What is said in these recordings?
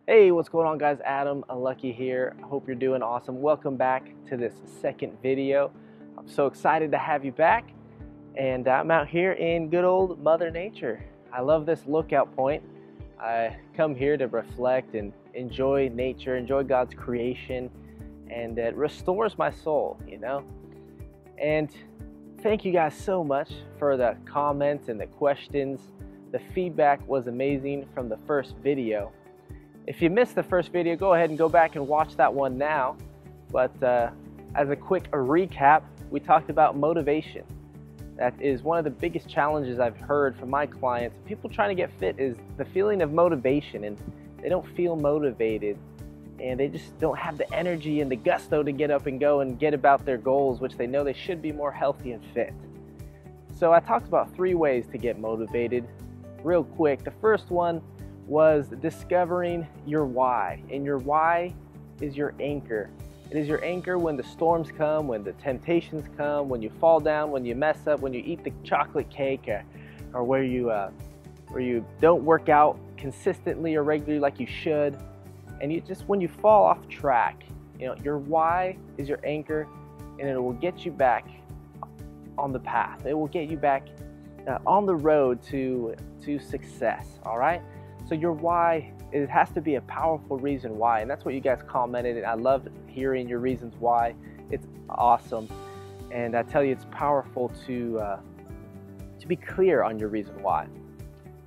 Hey, what's going on, guys? Adam Lucky here. I hope you're doing awesome. Welcome back to this second video. I'm so excited to have you back, and I'm out here in good old Mother Nature. I love this lookout point. I come here to reflect and enjoy nature, enjoy God's creation, and it restores my soul, And thank you guys so much for the comments and the questions. The feedback was amazing from the first video. If you missed the first video, go ahead and go back and watch that one now. But as a quick recap, we talked about motivation. That is one of the biggest challenges I've heard from my clients. People trying to get fit is the feeling of motivation, and they don't feel motivated, and they just don't have the energy and the gusto to get up and go and get about their goals, which they know they should be more healthy and fit. So I talked about 3 ways to get motivated. Real quick, the first one was discovering your why, and your why is your anchor. It is your anchor when the storms come, when the temptations come, when you fall down, when you mess up, when you eat the chocolate cake, or where you don't work out consistently or regularly like you should, and when you fall off track. Your why is your anchor, and it will get you back on the path. It will get you back on the road to success. All right. So your why, it has to be a powerful reason why, and that's what you guys commented, and I love hearing your reasons why. It's awesome, and I tell you, it's powerful to be clear on your reason why.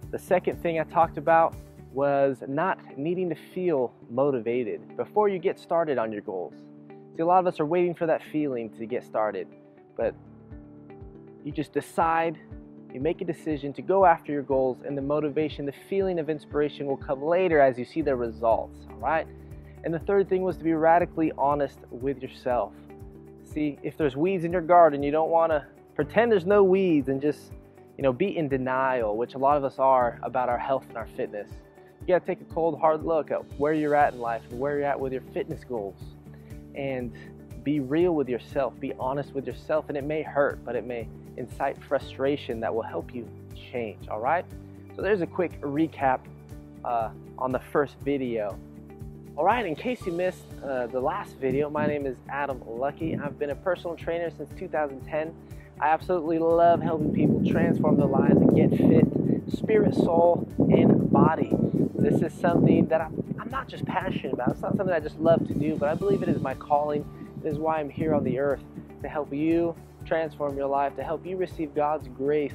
The second thing I talked about was not needing to feel motivated before you get started on your goals. See, a lot of us are waiting for that feeling to get started, but you just decide. You make a decision to go after your goals, and the motivation, the feeling of inspiration will come later as you see the results, all right? And the third thing was to be radically honest with yourself. See, if there's weeds in your garden, you don't want to pretend there's no weeds and just, be in denial, which a lot of us are about our health and our fitness. You got to take a cold, hard look at where you're at in life and where you're at with your fitness goals, and be real with yourself, be honest with yourself, and it may hurt, but it may incite frustration that will help you change. All right, so there's a quick recap on the first video. All right, in case you missed the last video, my name is Adam Lucky. I've been a personal trainer since 2010. I absolutely love helping people transform their lives and get fit, spirit, soul, and body. This is something that I'm not just passionate about. It's not something I just love to do, but I believe it is my calling. It is why I'm here on the earth, to help you transform your life, to help you receive God's grace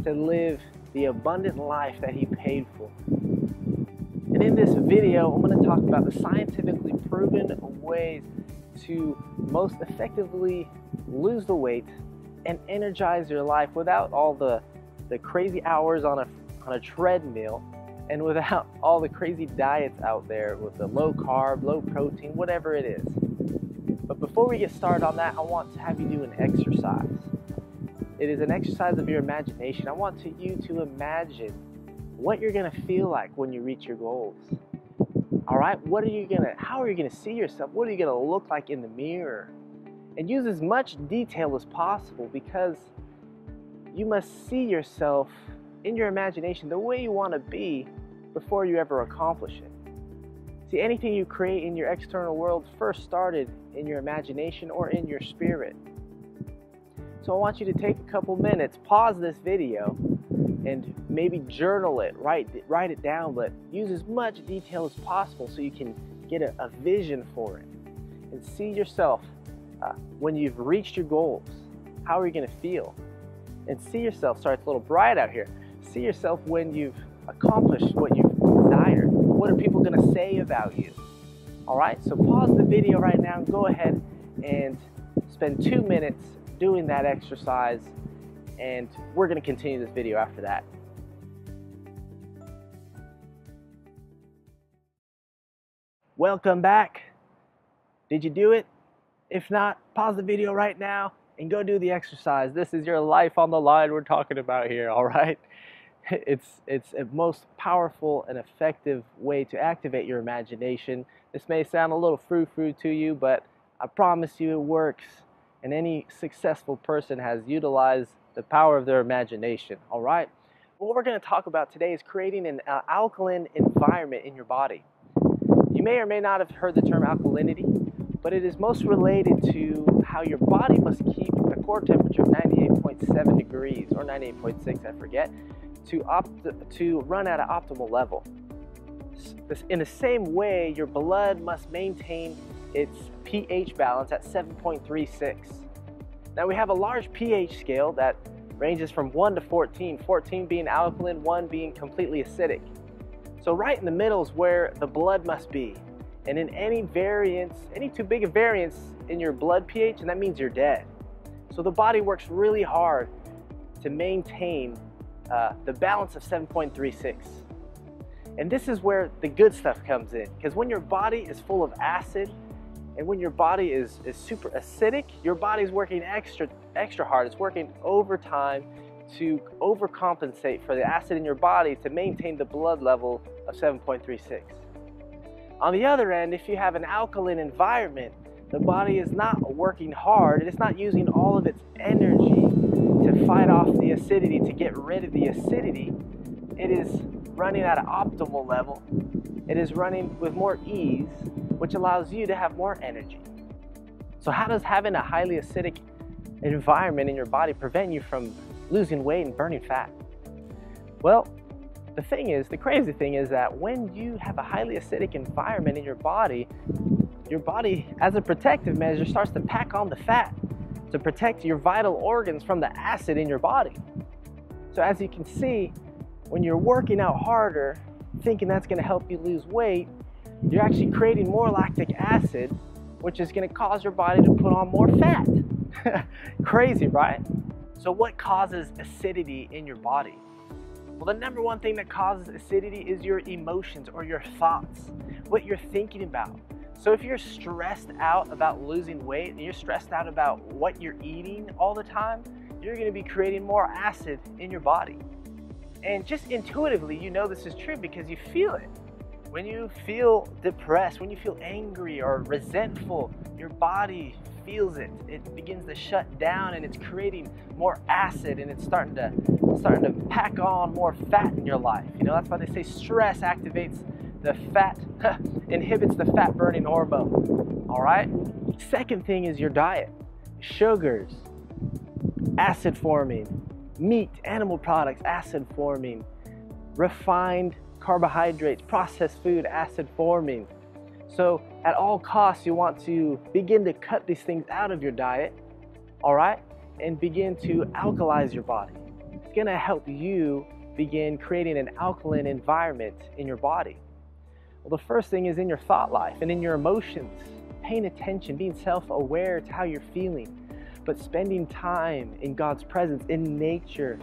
to live the abundant life that He paid for. And in this video, I'm going to talk about the scientifically proven ways to most effectively lose the weight and energize your life without all the crazy hours on a treadmill, and without all the crazy diets out there with the low carb, low protein, whatever it is. But before we get started on that, I want to have you do an exercise. It is an exercise of your imagination. I want you to imagine what you're going to feel like when you reach your goals. All right, how are you going to see yourself? What are you going to look like in the mirror? And use as much detail as possible, because you must see yourself in your imagination the way you want to be before you ever accomplish it. See, anything you create in your external world first started in your imagination or in your spirit. So I want you to take a couple minutes, pause this video, and maybe journal it, write it down, but use as much detail as possible so you can get a vision for it. And see yourself when you've reached your goals. How are you going to feel? And see yourself, sorry, it's a little bright out here. See yourself when you've accomplished what you've desired. What are people going to say about you? All right, so pause the video right now and go ahead and spend 2 minutes doing that exercise, and we're going to continue this video after that. Welcome back. Did you do it? If not, pause the video right now and go do the exercise. This is your life on the line we're talking about here, all right? It's a most powerful and effective way to activate your imagination. This may sound a little frou-frou to you, but I promise you it works. And any successful person has utilized the power of their imagination, all right? What we're going to talk about today is creating an alkaline environment in your body. You may or may not have heard the term alkalinity, but it is most related to how your body must keep a core temperature of 98.7 degrees or 98.6, I forget, to run at an optimal level. In the same way, your blood must maintain its pH balance at 7.36. Now we have a large pH scale that ranges from 1 to 14, 14 being alkaline, 1 being completely acidic. So right in the middle is where the blood must be. And in any variance, any too big a variance in your blood pH, and that means you're dead. So the body works really hard to maintain the balance of 7.36. And this is where the good stuff comes in, because when your body is full of acid and when your body is super acidic, your body's working extra hard. It's working overtime to overcompensate for the acid in your body to maintain the blood level of 7.36. On the other end, if you have an alkaline environment, the body is not working hard and it's not using all of its energy to fight off the acidity, to get rid of the acidity. It is running at an optimal level. It is running with more ease, which allows you to have more energy. So how does having a highly acidic environment in your body prevent you from losing weight and burning fat? Well, the crazy thing is that when you have a highly acidic environment in your body, as a protective measure starts to pack on the fat to protect your vital organs from the acid in your body. So as you can see, when you're working out harder, thinking that's going to help you lose weight, you're actually creating more lactic acid, which is going to cause your body to put on more fat. Crazy, right? So what causes acidity in your body? Well, the number one thing that causes acidity is your emotions or your thoughts, what you're thinking about. So if you're stressed out about losing weight and you're stressed out about what you're eating all the time, you're going to be creating more acid in your body. And just intuitively, you know this is true because you feel it. When you feel depressed, when you feel angry or resentful, your body feels it. It begins to shut down and it's creating more acid and it's starting to pack on more fat in your life. You know, that's why they say stress activates the fat, inhibits the fat burning hormone. All right? Second thing is your diet. Sugars, acid forming. Meat, animal products, acid forming. Refined carbohydrates, processed food, acid forming. So at all costs, you want to begin to cut these things out of your diet, all right? And begin to alkalize your body. It's gonna help you begin creating an alkaline environment in your body. Well, the first thing is in your thought life and in your emotions, paying attention, being self-aware to how you're feeling. But spending time in God's presence, in nature,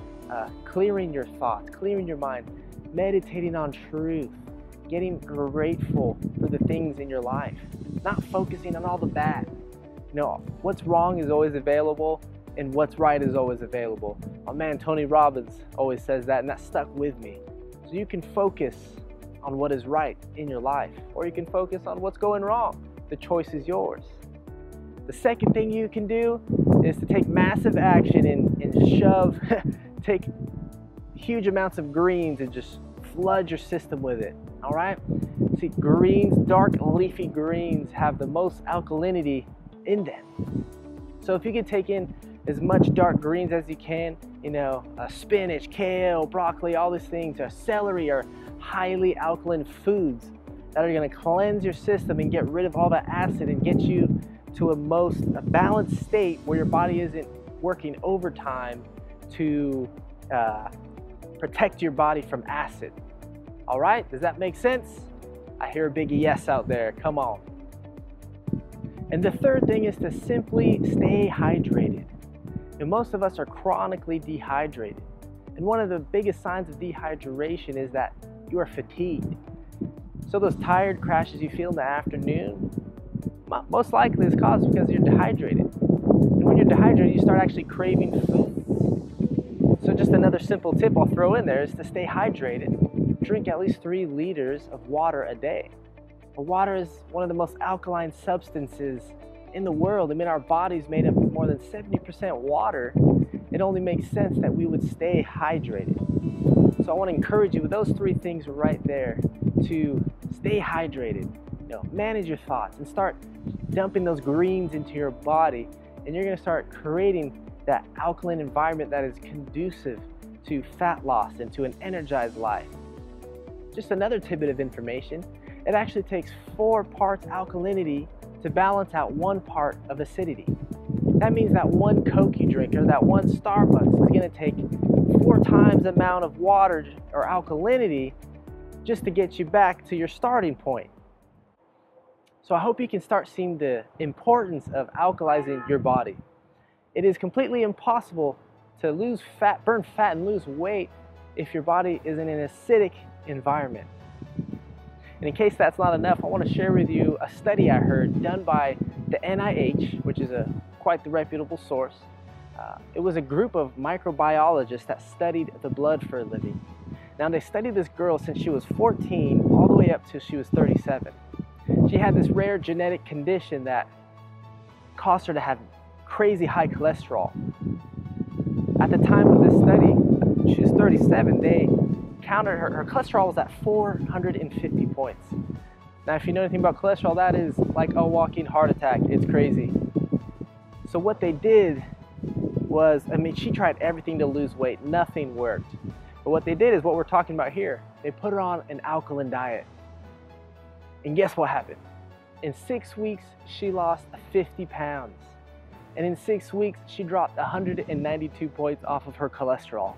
clearing your thoughts, clearing your mind, meditating on truth, getting grateful for the things in your life, not focusing on all the bad. You know, what's wrong is always available and what's right is always available. My man Tony Robbins always says that, and that stuck with me. So you can focus on what is right in your life, or you can focus on what's going wrong. The choice is yours. The second thing you can do is to take massive action and take huge amounts of greens and just flood your system with it, all right? See, greens, dark leafy greens have the most alkalinity in them. So if you can take in as much dark greens as you can, you know, spinach, kale, broccoli, all these things, celery are highly alkaline foods that are gonna cleanse your system and get rid of all the acid and get you to a balanced state where your body isn't working overtime to protect your body from acid. All right, does that make sense? I hear a big yes out there, come on. And the third thing is to simply stay hydrated. And most of us are chronically dehydrated. And one of the biggest signs of dehydration is that you are fatigued. So those tired crashes you feel in the afternoon, most likely is caused because you're dehydrated. And when you're dehydrated, you start actually craving food. So just another simple tip I'll throw in there is to stay hydrated. Drink at least 3 liters of water a day. But water is one of the most alkaline substances in the world. I mean, our body's made up of more than 70% water. It only makes sense that we would stay hydrated. So I want to encourage you with those 3 things right there to stay hydrated. manage your thoughts and start dumping those greens into your body, and you're going to start creating that alkaline environment that is conducive to fat loss and to an energized life. Just another tidbit of information, it actually takes 4 parts alkalinity to balance out 1 part of acidity. That means that one Coke you drink or that one Starbucks is going to take 4 times the amount of water or alkalinity just to get you back to your starting point. So I hope you can start seeing the importance of alkalizing your body. It is completely impossible to lose fat, burn fat, and lose weight if your body is in an acidic environment. And in case that's not enough, I want to share with you a study I heard done by the NIH, which is quite the reputable source. It was a group of microbiologists that studied the blood for a living. Now, they studied this girl since she was 14 all the way up till she was 37. She had this rare genetic condition that caused her to have crazy high cholesterol. At the time of this study, she was 37, they counted her cholesterol was at 450 points. Now, if you know anything about cholesterol, that is like a walking heart attack. It's crazy. So what they did was, she tried everything to lose weight. Nothing worked. But what they did is what we're talking about here. They put her on an alkaline diet. And guess what happened? In 6 weeks, she lost 50 pounds. And in 6 weeks, she dropped 192 points off of her cholesterol.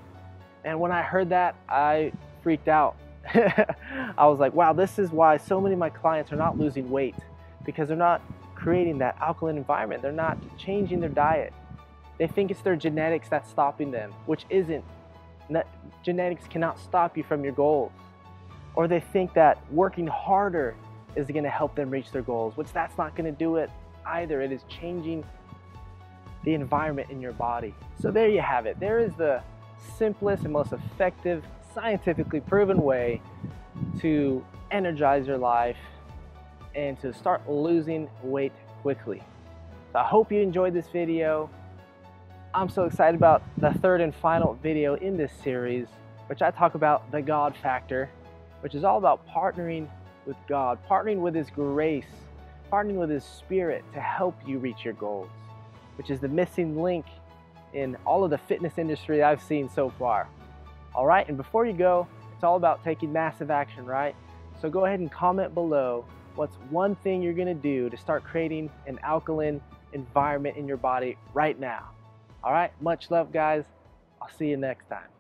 And when I heard that, I freaked out. I was like, wow, this is why so many of my clients are not losing weight, because they're not creating that alkaline environment. They're not changing their diet. They think it's their genetics that's stopping them, which isn't. Genetics cannot stop you from your goals. Or they think that working harder is going to help them reach their goals, which that's not going to do it either. It is changing the environment in your body. So there you have it. There is the simplest and most effective, scientifically proven way to energize your life and to start losing weight quickly. So I hope you enjoyed this video. I'm so excited about the 3rd and final video in this series, which I talk about the God factor, which is all about partnering with God, partnering with His grace, partnering with His Spirit to help you reach your goals, which is the missing link in all of the fitness industry I've seen so far. All right, and before you go, it's all about taking massive action, right? So go ahead and comment below what's one thing you're gonna do to start creating an alkaline environment in your body right now. All right, much love, guys. I'll see you next time.